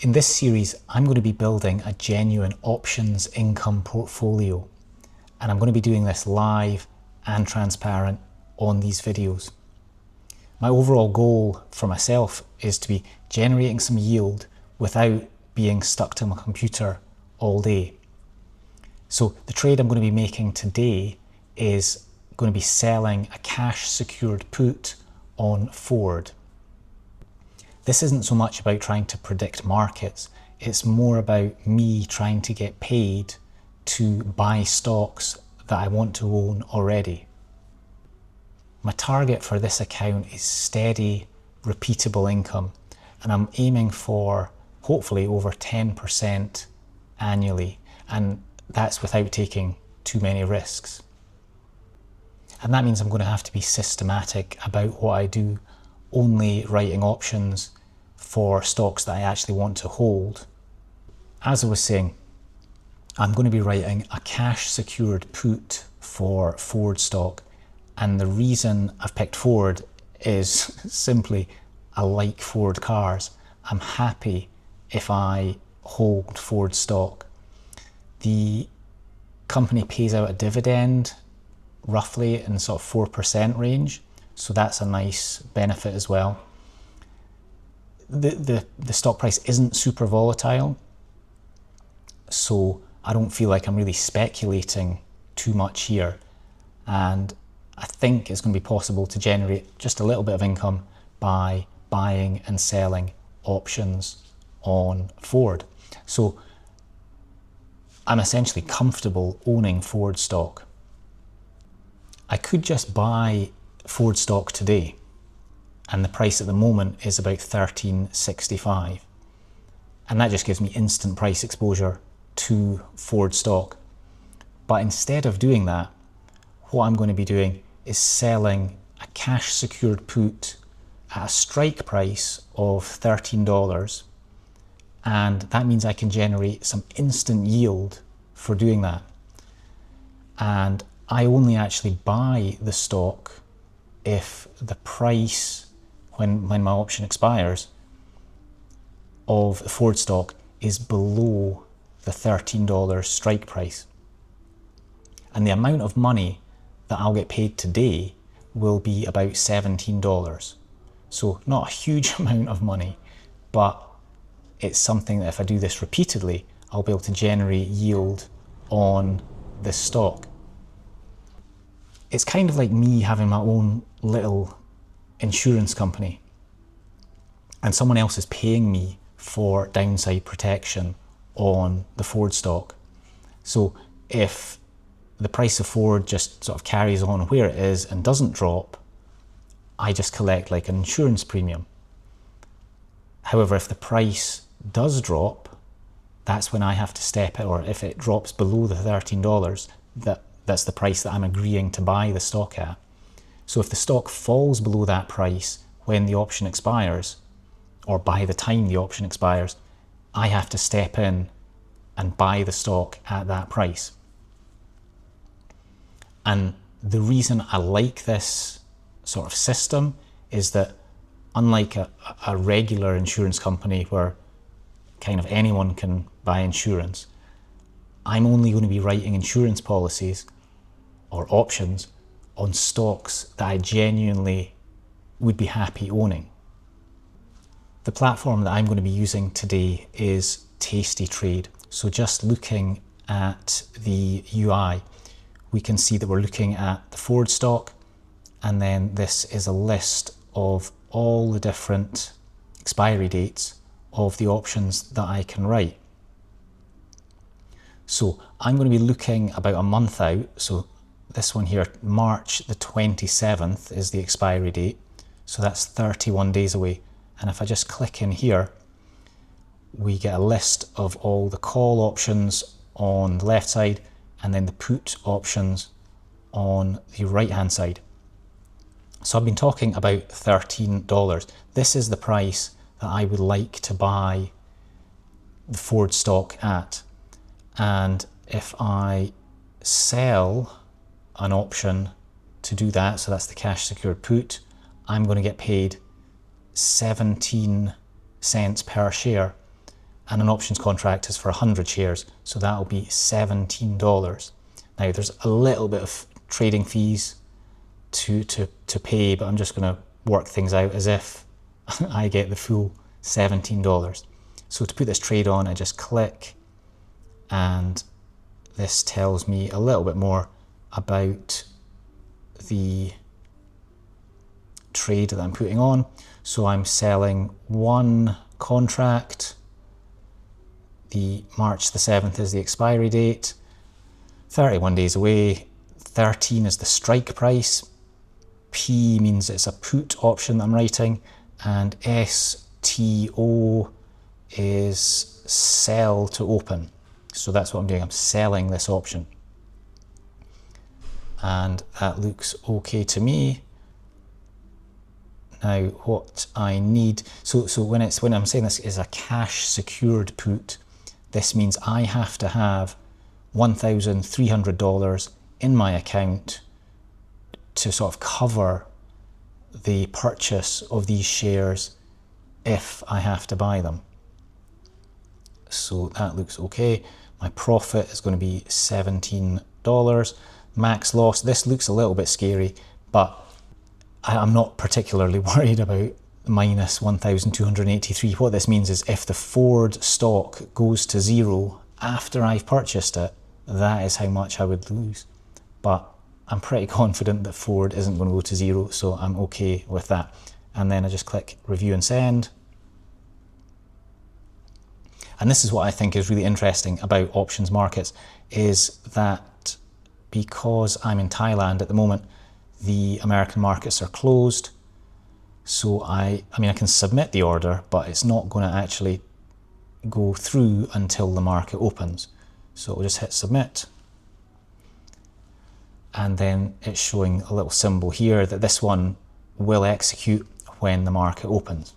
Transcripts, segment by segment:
In this series, I'm going to be building a genuine options income portfolio, and I'm going to be doing this live and transparent on these videos. My overall goal for myself is to be generating some yield without being stuck to my computer all day. So the trade I'm going to be making today is going to be selling a cash secured put on Ford. This isn't so much about trying to predict markets, it's more about me trying to get paid to buy stocks that I want to own already. My target for this account is steady, repeatable income, and I'm aiming for hopefully over 10% annually, and that's without taking too many risks. And that means I'm going to have to be systematic about what I do, only writing options for stocks that I actually want to hold. As I was saying, I'm going to be writing a cash secured put for Ford stock, and the reason I've picked Ford is simply I like Ford cars. I'm happy if I hold Ford stock. The company pays out a dividend roughly in sort of 4% range, so that's a nice benefit as well. The stock price isn't super volatile, so I don't feel like I'm really speculating too much here, and I think it's going to be possible to generate just a little bit of income by buying and selling options on Ford. So I'm essentially comfortable owning Ford stock. I could just buy Ford stock today, and the price at the moment is about $13.65, and that just gives me instant price exposure to Ford stock. But instead of doing that, what I'm going to be doing is selling a cash secured put at a strike price of $13, and that means I can generate some instant yield for doing that. And I only actually buy the stock if the price, when my option expires, of the Ford stock is below the $13 strike price. And the amount of money that I'll get paid today will be about $17. So not a huge amount of money, but it's something that if I do this repeatedly, I'll be able to generate yield on this stock. It's kind of like me having my own little insurance company, and someone else is paying me for downside protection on the Ford stock. So if the price of Ford just sort of carries on where it is and doesn't drop, I just collect like an insurance premium. However, if the price does drop, that's when I have to step in, or if it drops below the $13, that's the price that I'm agreeing to buy the stock at. So if the stock falls below that price when the option expires, or by the time the option expires, I have to step in and buy the stock at that price. And the reason I like this sort of system is that, unlike a regular insurance company where kind of anyone can buy insurance, I'm only going to be writing insurance policies or options on stocks that I genuinely would be happy owning. The platform that I'm going to be using today is Tastytrade. So just looking at the UI, we can see that we're looking at the Ford stock, and then this is a list of all the different expiry dates of the options that I can write. So I'm going to be looking about a month out. So this one here, March the 27th is the expiry date. So that's 31 days away. And if I just click in here, we get a list of all the call options on the left side, and then the put options on the right hand side. So I've been talking about $13. This is the price that I would like to buy the Ford stock at. And if I sell an option to do that, so that's the cash secured put, I'm going to get paid 17 cents per share, and an options contract is for 100 shares, so that'll be $17. Now there's a little bit of trading fees to pay, but I'm just going to work things out as if I get the full $17. So to put this trade on, I just click, and this tells me a little bit more about the trade that I'm putting on. So I'm selling one contract. The March the 7th is the expiry date, 31 days away, 13 is the strike price, P means it's a put option that I'm writing, and STO is sell to open. So that's what I'm doing, I'm selling this option. And that looks okay to me. Now what I need, so when I'm saying this is a cash secured put, this means I have to have $1,300 in my account to sort of cover the purchase of these shares if I have to buy them. So that looks okay. My profit is going to be $17. Max loss, this looks a little bit scary, but I'm not particularly worried about minus 1,283. What this means is if the Ford stock goes to zero after I've purchased it, that is how much I would lose. But I'm pretty confident that Ford isn't going to go to zero, so I'm okay with that. And then I just click review and send. And this is what I think is really interesting about options markets, is that because I'm in Thailand at the moment, the American markets are closed. So I can submit the order, but it's not going to actually go through until the market opens. So we'll just hit submit. And then it's showing a little symbol here that this one will execute when the market opens.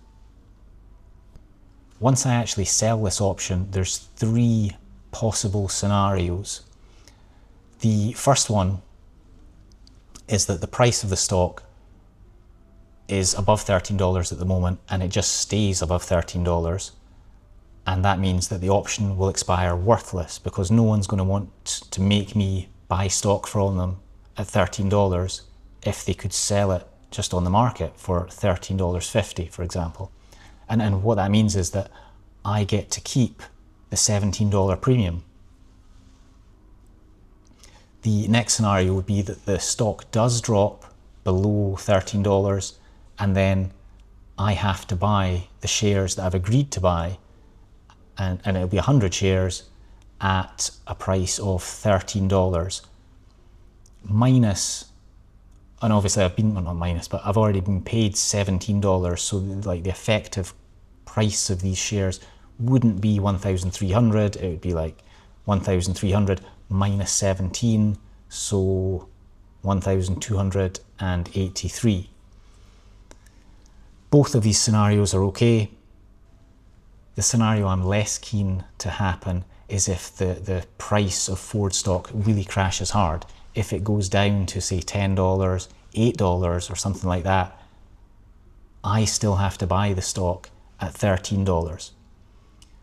Once I actually sell this option, there's 3 possible scenarios. The first one is that the price of the stock is above $13 at the moment, and it just stays above $13. And that means that the option will expire worthless because no one's going to want to make me buy stock from them at $13 if they could sell it just on the market for $13.50, for example. And what that means is that I get to keep the $17 premium. The next scenario would be that the stock does drop below $13 and then I have to buy the shares that I've agreed to buy, and it'll be 100 shares at a price of $13 minus, and obviously I've already been paid $17, so like the effective price of these shares wouldn't be 1,300, it would be like 1,300 minus 17, so 1,283. Both of these scenarios are okay. The scenario I'm less keen to happen is if the price of Ford stock really crashes hard. If it goes down to say $10, $8 or something like that, I still have to buy the stock at $13.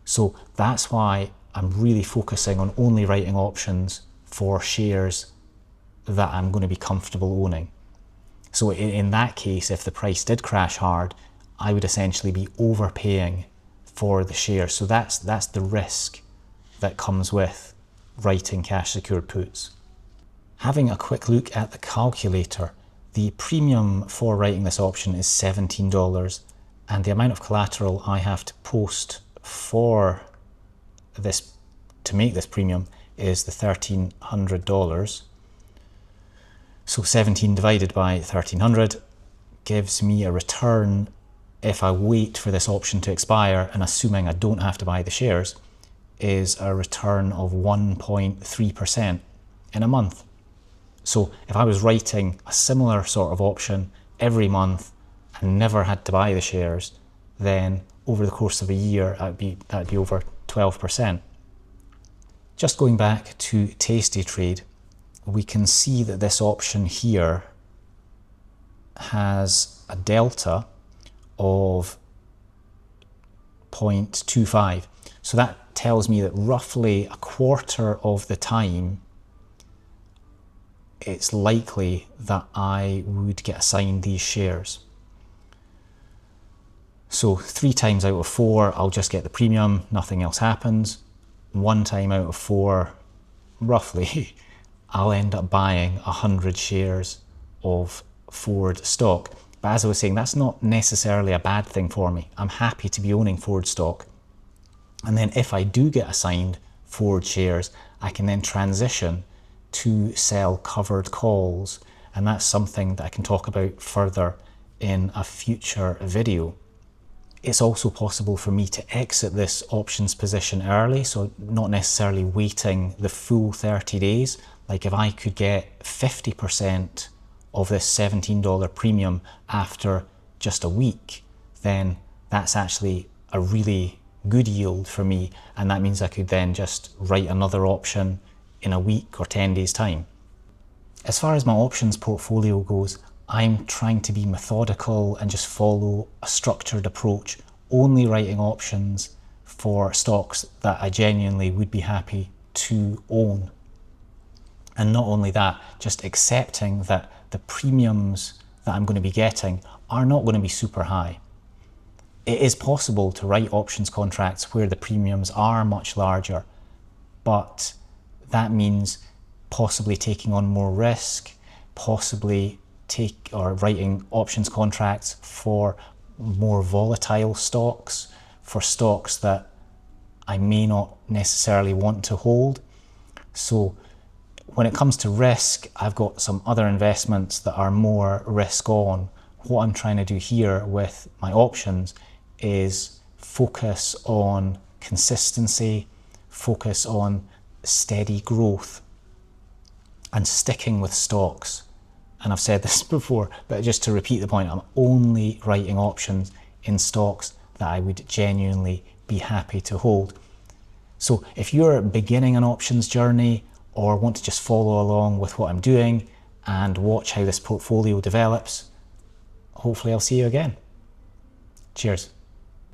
So that's why I'm really focusing on only writing options for shares that I'm going to be comfortable owning. So in that case, if the price did crash hard, I would essentially be overpaying for the shares. So that's the risk that comes with writing cash secured puts. Having a quick look at the calculator, the premium for writing this option is $17, and the amount of collateral I have to post for this to make this premium is the $1,300. So 17 divided by 1,300 gives me a return, if I wait for this option to expire and assuming I don't have to buy the shares, is a return of 1.3% in a month. So if I was writing a similar sort of option every month and never had to buy the shares, then over the course of a year, that'd be over 12%. Just going back to Tastytrade, we can see that this option here has a delta of 0.25. So that tells me that roughly a quarter of the time it's likely that I would get assigned these shares. So 3 times out of 4, I'll just get the premium, nothing else happens. 1 time out of 4, roughly, I'll end up buying 100 shares of Ford stock. But as I was saying, that's not necessarily a bad thing for me. I'm happy to be owning Ford stock. And then if I do get assigned Ford shares, I can then transition to sell covered calls. And that's something that I can talk about further in a future video. It's also possible for me to exit this options position early, so not necessarily waiting the full 30 days. Like if I could get 50% of this $17 premium after just a week, then that's actually a really good yield for me, and that means I could then just write another option in a week or 10 days time. As far as my options portfolio goes, I'm trying to be methodical and just follow a structured approach, only writing options for stocks that I genuinely would be happy to own. And not only that, just accepting that the premiums that I'm going to be getting are not going to be super high. It is possible to write options contracts where the premiums are much larger, but that means possibly taking on more risk, possibly writing options contracts for more volatile stocks, for stocks that I may not necessarily want to hold. So when it comes to risk, I've got some other investments that are more risk on. What I'm trying to do here with my options is focus on consistency, focus on steady growth, and sticking with stocks. And I've said this before, but just to repeat the point, I'm only writing options in stocks that I would genuinely be happy to hold. So if you're beginning an options journey or want to just follow along with what I'm doing and watch how this portfolio develops, hopefully I'll see you again. Cheers.